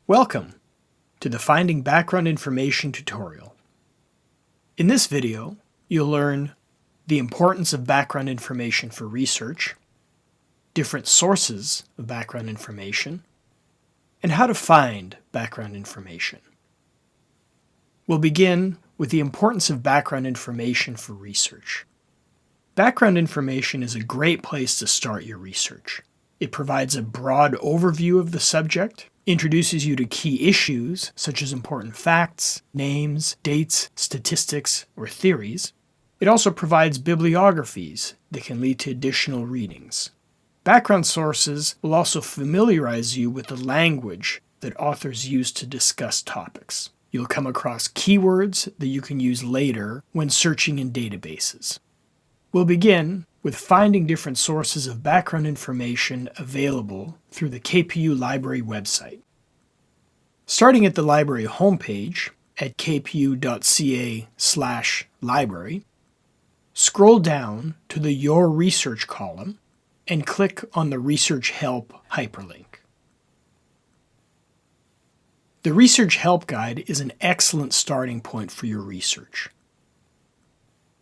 Welcome to the Finding Background Information tutorial. In this video, you'll learn the importance of background information for research, different sources of background information, and how to find background information. We'll begin with the importance of background information for research. Background information is a great place to start your research. It provides a broad overview of the subject, introduces you to key issues such as important facts, names, dates, statistics, or theories. It also provides bibliographies that can lead to additional readings. Background sources will also familiarize you with the language that authors use to discuss topics. You'll come across keywords that you can use later when searching in databases. We'll begin with finding different sources of background information available through the KPU Library website. Starting at the library homepage at kpu.ca/library, scroll down to the Your Research column and click on the Research Help hyperlink. The Research Help Guide is an excellent starting point for your research.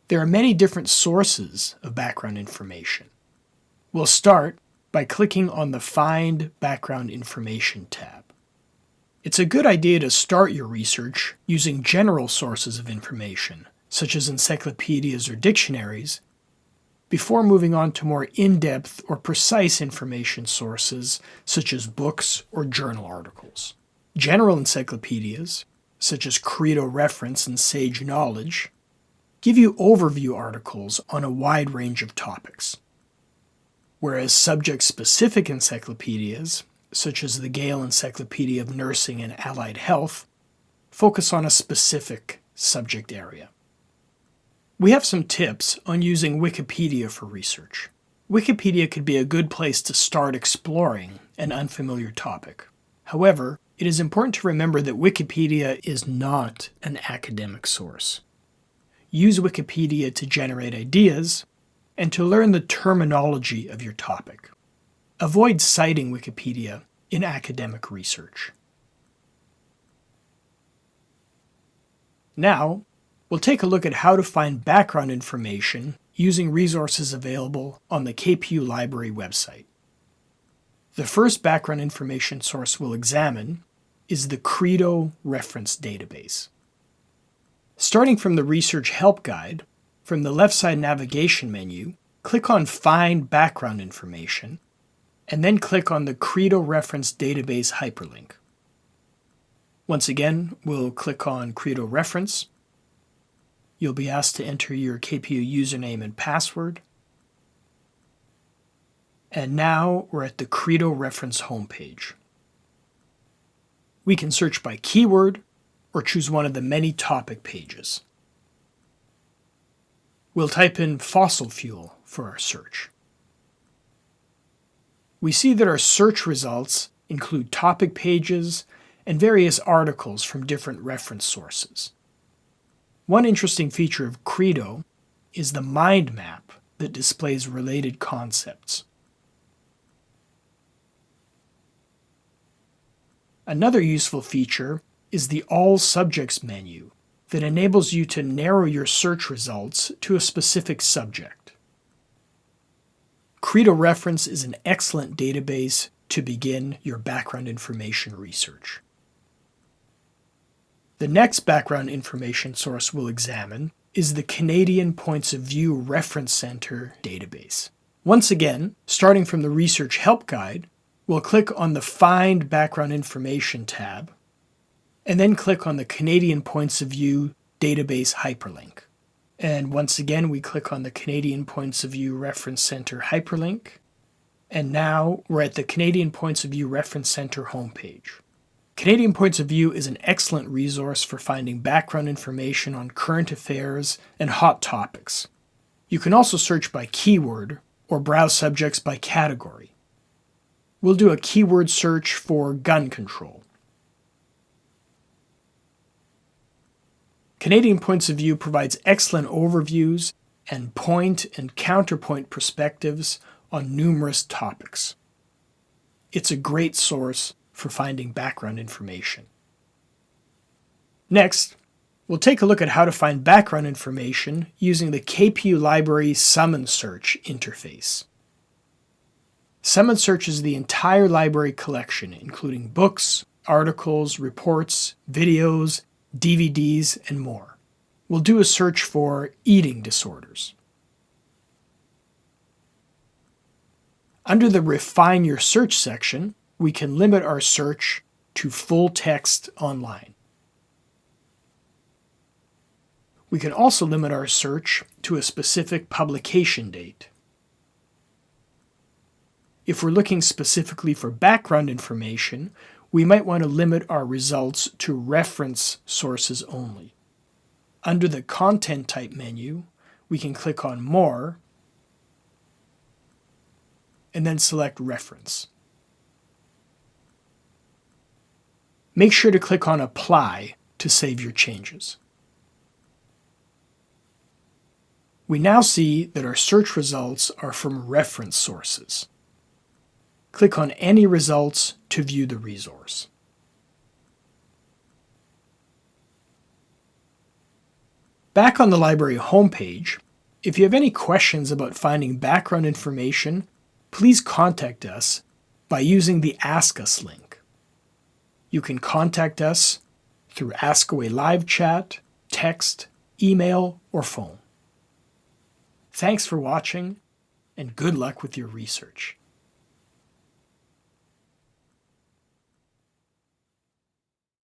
There are many different sources of background information. We'll start by clicking on the Find Background Information tab. It's a good idea to start your research using general sources of information, such as encyclopedias or dictionaries, before moving on to more in-depth or precise information sources, such as books or journal articles. General encyclopedias, such as Credo Reference and Sage Knowledge, give you overview articles on a wide range of topics, whereas subject-specific encyclopedias, such as the Gale Encyclopedia of Nursing and Allied Health, focus on a specific subject area. We have some tips on using Wikipedia for research. Wikipedia could be a good place to start exploring an unfamiliar topic. However, it is important to remember that Wikipedia is not an academic source. Use Wikipedia to generate ideas and to learn the terminology of your topic. Avoid citing Wikipedia in academic research. Now, we'll take a look at how to find background information using resources available on the KPU Library website. The first background information source we'll examine is the Credo reference database. Starting from the Research Help Guide, from the left side navigation menu, click on Find Background Information, and then click on the Credo Reference Database hyperlink. Once again, we'll click on Credo Reference. You'll be asked to enter your KPU username and password. And now we're at the Credo Reference homepage. We can search by keyword or choose one of the many topic pages. We'll type in fossil fuel for our search. We see that our search results include topic pages and various articles from different reference sources. One interesting feature of Credo is the mind map that displays related concepts. Another useful feature is the All Subjects menu that enables you to narrow your search results to a specific subject. Credo Reference is an excellent database to begin your background information research. The next background information source we'll examine is the Canadian Points of View Reference Center database. Once again, starting from the Research Help Guide, we'll click on the Find Background Information tab, and then click on the Canadian Points of View database hyperlink. And once again, we click on the Canadian Points of View Reference Center hyperlink. And now we're at the Canadian Points of View Reference Center homepage. Canadian Points of View is an excellent resource for finding background information on current affairs and hot topics. You can also search by keyword or browse subjects by category. We'll do a keyword search for gun control. Canadian Points of View provides excellent overviews and point and counterpoint perspectives on numerous topics. It's a great source for finding background information. Next, we'll take a look at how to find background information using the KPU Library Summon Search interface. Summon searches the entire library collection, including books, articles, reports, videos, DVDs, and more. We'll do a search for eating disorders. Under the Refine Your Search section, we can limit our search to full text online. We can also limit our search to a specific publication date. If we're looking specifically for background information, we might want to limit our results to reference sources only. Under the Content Type menu, we can click on More and then select Reference. Make sure to click on Apply to save your changes. We now see that our search results are from reference sources. Click on any results to view the resource. Back on the library homepage, if you have any questions about finding background information, please contact us by using the Ask Us link. You can contact us through Askaway live chat, text, email, or phone. Thanks for watching, and good luck with your research.